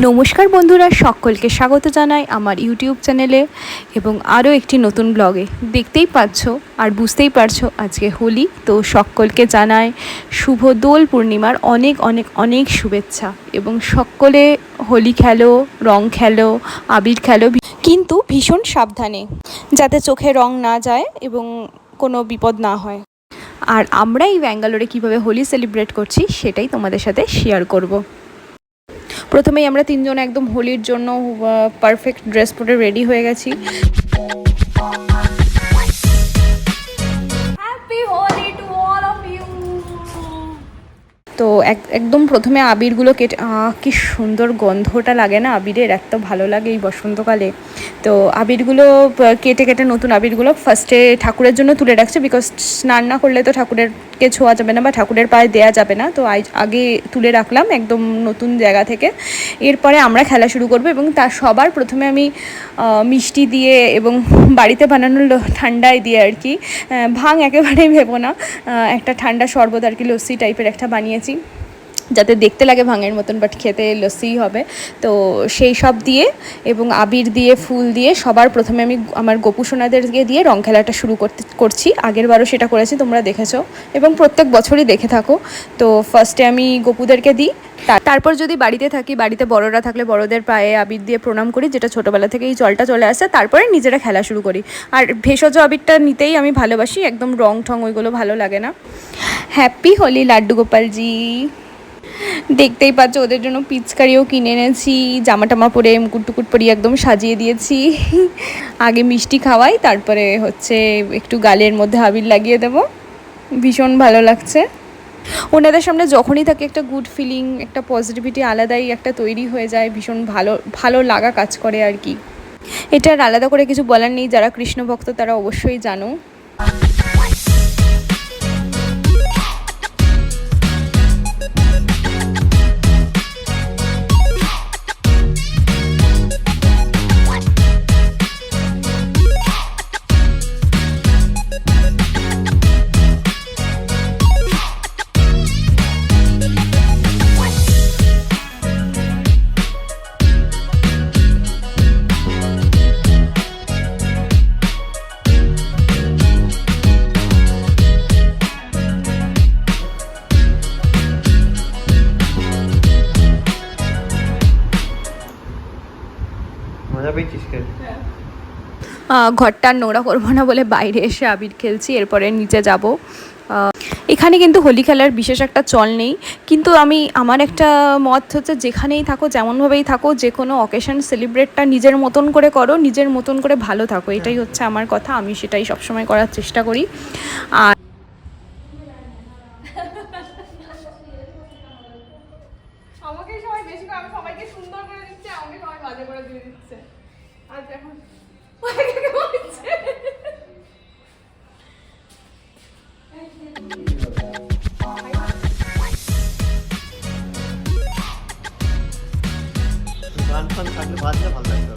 নমস্কার বন্ধুরা, সকলকে স্বাগত জানাই আমার ইউটিউব চ্যানেলে এবং আরও একটি নতুন ব্লগে। দেখতেই পাচ্ছ আর বুঝতেই পারছো আজকে হোলি, তো সকলকে জানাই শুভ দোল পূর্ণিমার অনেক অনেক অনেক শুভেচ্ছা। এবং সকলে হোলি খেলো, রং খেলো, আবির খেলো, কিন্তু ভীষণ সাবধানে, যাতে চোখে রং না যায় এবং কোনো বিপদ না হয়। আর আমরা এই ব্যাঙ্গালোরে কীভাবে হোলি সেলিব্রেট করছি সেটাই তোমাদের সাথে শেয়ার করব। প্রথমেই আমরা তিনজন একদম হোলির জন্য পারফেক্ট ড্রেস পরে রেডি হয়ে গেছি। তো একদম প্রথমে আবিরগুলো কেটে, কি সুন্দর গন্ধটা লাগে না আবিরের, এত ভালো লাগে এই বসন্তকালে। তো আবিরগুলো কেটে কেটে নতুন আবিরগুলো ফার্স্টে ঠাকুরের জন্য তুলে রাখছে, বিকজ স্নান না করলে তো ঠাকুরেরকে ছোঁয়া যাবে না বা ঠাকুরের পায়ে দেয়া যাবে না। তো আগে তুলে রাখলাম একদম নতুন জায়গা থেকে। এরপরে আমরা খেলা শুরু করব এবং তার সবার প্রথমে আমি মিষ্টি দিয়ে এবং বাড়িতে বানানো ঠান্ডায় দিয়ে আর কি, ভাং একেবারেই ভেবো না, একটা ঠান্ডা শরবত আর কি, লস্যি টাইপের একটা বানিয়েছি, যাতে দেখতে লাগে ভাঙের মতন বাট খেতে লস্যিই হবে। তো সেই সব দিয়ে এবং আবির দিয়ে ফুল দিয়ে সবার প্রথমে আমি আমার গোপুসোনাদেরকে দিয়ে রং খেলাটা শুরু করছি। আগেরবারও সেটা করেছি, তোমরা দেখেছো এবং প্রত্যেক বছরই দেখে থাকো। তো ফার্স্টে আমি গোপুদেরকে দিই, তারপর যদি বাড়িতে থাকি, বাড়িতে বড়রা থাকলে বড়দের পায়ে আবির দিয়ে প্রণাম করি, যেটা ছোটোবেলা থেকে এই চলটা চলে আসছে। তারপরে নিজেরা খেলা শুরু করি। আর ভেষজ আবিরটা নিতেই আমি ভালোবাসি, একদম রং ঠং ওইগুলো ভালো লাগে না। হ্যাপি হোলি লাড্ডু গোপালজি। দেখতেই পাচ্ছ ওদের জন্য পিচকারিও কিনে এনেছি, জামা টামা পরে মুকুট টুকুট পরিয়ে একদম সাজিয়ে দিয়েছি। আগে মিষ্টি খাওয়াই, তারপরে হচ্ছে একটু গালের মধ্যে আবির লাগিয়ে দেবো। ভীষণ ভালো লাগছে। ওনাদের সামনে যখনই থাকে একটা গুড ফিলিং, একটা পজিটিভিটি আলাদাই একটা তৈরি হয়ে যায়, ভীষণ ভালো ভালো লাগা কাজ করে আর কি। এটা আর আলাদা করে কিছু বলার নেই, যারা কৃষ্ণ ভক্ত তারা অবশ্যই জানো। ঘরটা নোংরা করবো না বলে বাইরে এসে আবির খেলছি, এরপরে নিচে যাব। এখানে কিন্তু হোলি খেলার বিশেষ একটা চল নেই, কিন্তু আমার একটা মত হচ্ছে, যেখানেই থাকো যেমনভাবেই থাকো, যে কোনো অকেশন সেলিব্রেটটা নিজের মতন করে করো, নিজের মতন করে ভালো থাকো, এটাই হচ্ছে আমার কথা। আমি সেটাই সবসময় করার চেষ্টা করি। আর আমাকে সবাই বেশি করে, আমি সবাইকে সুন্দর করে দিচ্ছে, আমাকে সবাই বাজে করে দিয়ে দিচ্ছে। আর এখন গান ফান থাকলে বাজলে ভালো লাগতো।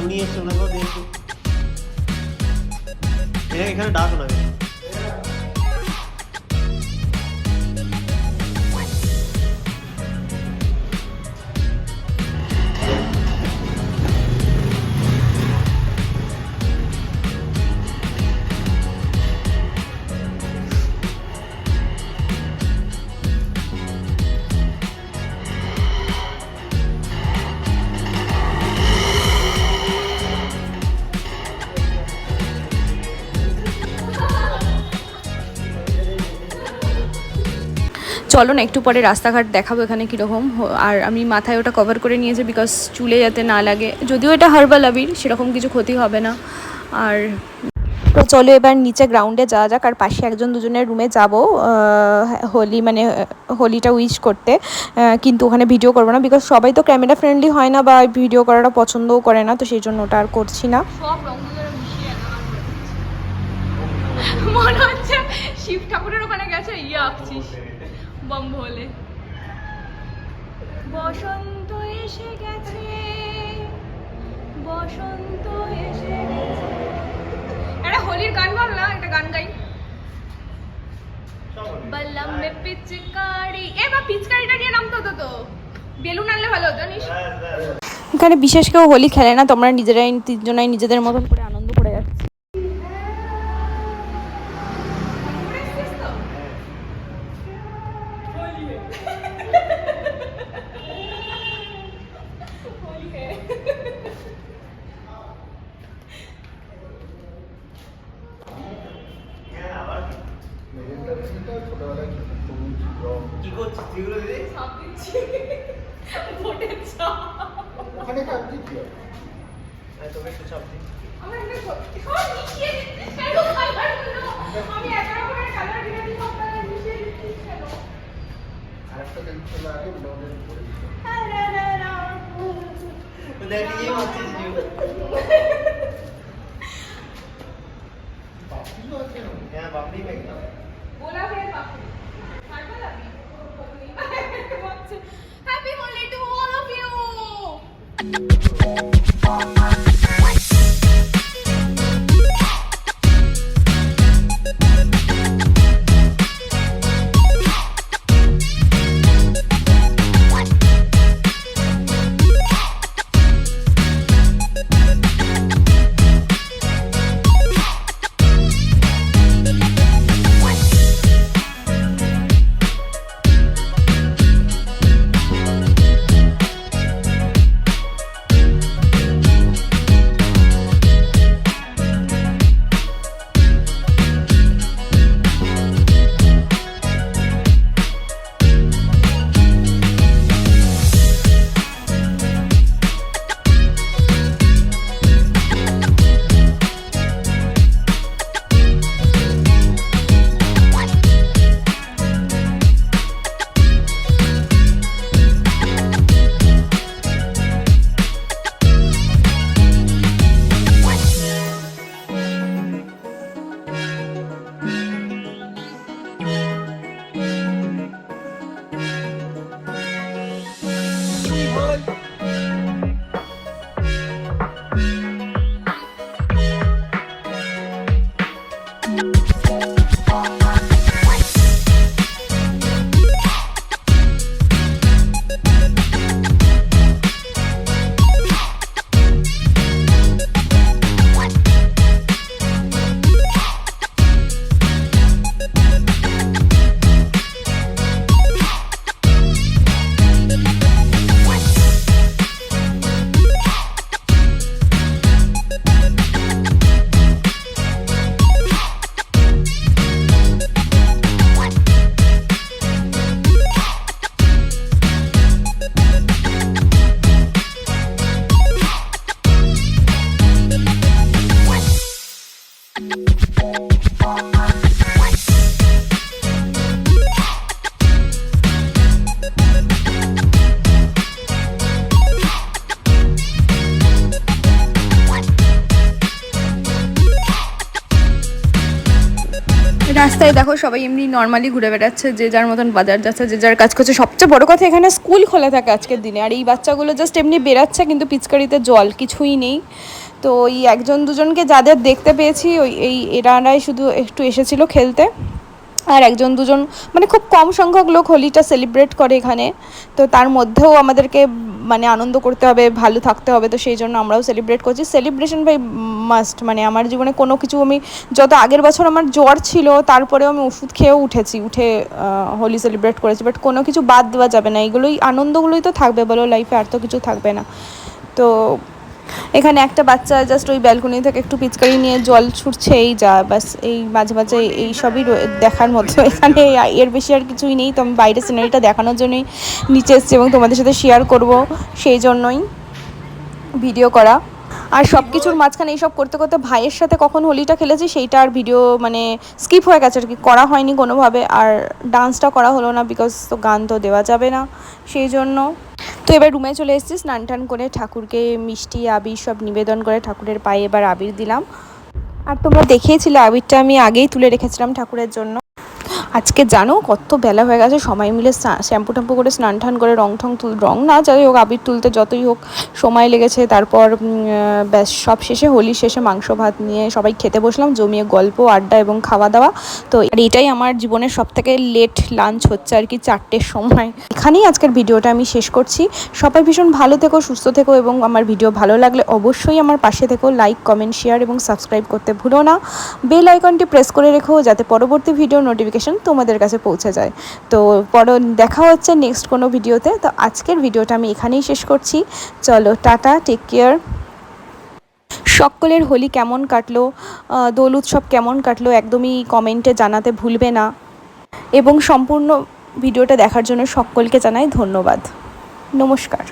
উনি এসছে, ওনাকেও দেখছো এখানে ডাকো না। চলো না একটু পরে রাস্তাঘাট দেখাবো এখানে কীরকম। আর আমি মাথায় ওটা কভার করে নিয়েছি, বিকজ চুলে যাতে না লাগে। যদিও এটা হার্বাল আবির, সেরকম কিছু ক্ষতি হবে না। আর তো চলো এবার নিচে গ্রাউন্ডে যাওয়া যাক, আর পাশে একজন দুজনের রুমে যাব হোলি মানে হোলিটা উইশ করতে, কিন্তু ওখানে ভিডিও করবো না, বিকজ সবাই তো ক্যামেরা ফ্রেন্ডলি হয় না বা ভিডিও করাটা পছন্দও করে না, তো সেই জন্য ওটা আর করছি না। সব রঙগুলো মিশিয়ে মনে হচ্ছে শিব ঠাকুরের ওখানে গেছে আঁকছিস বম ভোলে। বসন্ত এসে গেছে, বসন্ত এসে গেছে। একটা হোলির গান বল না, একটা গান গাই। বললাম মে পিচকারি, এবার পিচকারিটা নিয়ে নামতো তো বেলুন আনলে ভালো হতো জানিস। এখানে বিশেষ কেউ হোলি খেলে না, তোমরা নিজেরাই তিনজনাই নিজেদের মতন করে আনন্দ করে যাচ্ছে। কি করছিস তুইগুলো দিদি? ওখানে কাজ দিচ্ছি তোকে একটু চাপ দিই। আরেকটা দিন চলে আগে ব্লগের উপরে দেখ নিজেই মারছিস জিও। বাকিও আছে না হ্যাঁ বাপরি একদম। Happy Holi to all of you! রাস্তায় দেখো সবাই এমনি নর্মালি ঘুরে বেড়াচ্ছে, যে যার মতন বাজার যাচ্ছে, যে যার কাজ করছে। সবচেয়ে বড় কথা এখানে স্কুল খোলা থাকে আজকের দিনে, আর এই বাচ্চাগুলো জাস্ট এমনি বেরাচ্ছে, কিন্তু পিচকারিতে জল কিছুই নেই। তো এই একজন দুজনকে যাদের দেখতে পেয়েছি এরাই শুধু একটু এসেছিলো খেলতে, আর একজন দুজন মানে খুব কম সংখ্যক লোক হোলিটা সেলিব্রেট করে এখানে। তো তার মধ্যেও আমাদেরকে মানে আনন্দ করতে হবে, ভালো থাকতে হবে, তো সেই জন্য আমরাও সেলিব্রেট করছি। সেলিব্রেশন বাই মাস্ট, মানে আমার জীবনে কোনো কিছু, আমি যত আগের বছর আমার জ্বর ছিল তারপরেও আমি ওষুধ খেয়েও উঠে হোলি সেলিব্রেট করেছি, বাট কোনো কিছু বাদ দেওয়া যাবে না, এইগুলোই আনন্দগুলোই তো থাকবে বলো লাইফে, আর তো কিছু থাকবে না। তো এখানে একটা বাচ্চা জাস্ট ওই ব্যালকনি থেকে একটু পিচকারি নিয়ে জল ছুটছে, এই যা বাস, এই মাঝে মাঝে এই সবই দেখার মতো। এখানে এর বেশি আর কিছুই নেই, তো আমি বাইরের সিনারিটা দেখানোর জন্যই নিচে এসেছি এবং তোমাদের সাথে শেয়ার করব, সেই জন্যই ভিডিও করা। আর সব কিছুর মাঝখানে এইসব করতে করতে ভাইয়ের সাথে কখন হোলিটা খেলেছি সেইটা আর ভিডিও মানে স্কিপ হয়ে গেছে আর কি, করা হয়নি কোনোভাবে। আর ডান্সটা করা হলো না বিকজ তো গান তো দেওয়া যাবে না, সেই জন্য। তো এবার রুমে চলে এসেছি, স্নান টান করে ঠাকুরকে মিষ্টি আবির সব নিবেদন করে ঠাকুরের পায়ে এবার আবির দিলাম। আর তোমরা দেখিয়েছিলে আবিরটা আমি আগেই তুলে রেখেছিলাম ঠাকুরের জন্য। আজকে জানো কত বেলা হয়ে গেছে, সবাই মিলে শ্যাম্পু ট্যাম্পু করে স্নান টান করে রং না যাই হোক আবির তুলতে যতই হোক সময় লেগেছে। তারপর ব্যাস সব শেষে হোলি শেষে মাংস ভাত নিয়ে সবাই খেতে বসলাম, জমিয়ে গল্প আড্ডা এবং খাওয়া দাওয়া। তো আর এটাই আমার জীবনের সবথেকে লেট লাঞ্চ হচ্ছে আর কি, 4টের সময়। এখানেই আজকের ভিডিওটা আমি শেষ করছি। সবাই ভীষণ ভালো থেকো, সুস্থ থেকো, এবং আমার ভিডিও ভালো লাগলে অবশ্যই আমার পাশে থেকো, লাইক কমেন্ট শেয়ার এবং সাবস্ক্রাইব করতে ভুলো না। বেল আইকনটি প্রেস করে রেখো যাতে পরবর্তী ভিডিও নোটিফিকেশন তোমাদের কাছে পৌঁছে যায়। তো দেখা হচ্ছে নেক্সট কোনো ভিডিওতে। তো আজকের ভিডিওটা আমি এখানেই শেষ করছি। চলো টাটা, টেক কেয়ার। সকলের হোলি কেমন কাটলো, দোল উৎসব কেমন কাটলো একদমই কমেন্টে জানাতে ভুলবে না। এবং সম্পূর্ণ ভিডিওটা দেখার জন্য সকলকে জানাই ধন্যবাদ। নমস্কার।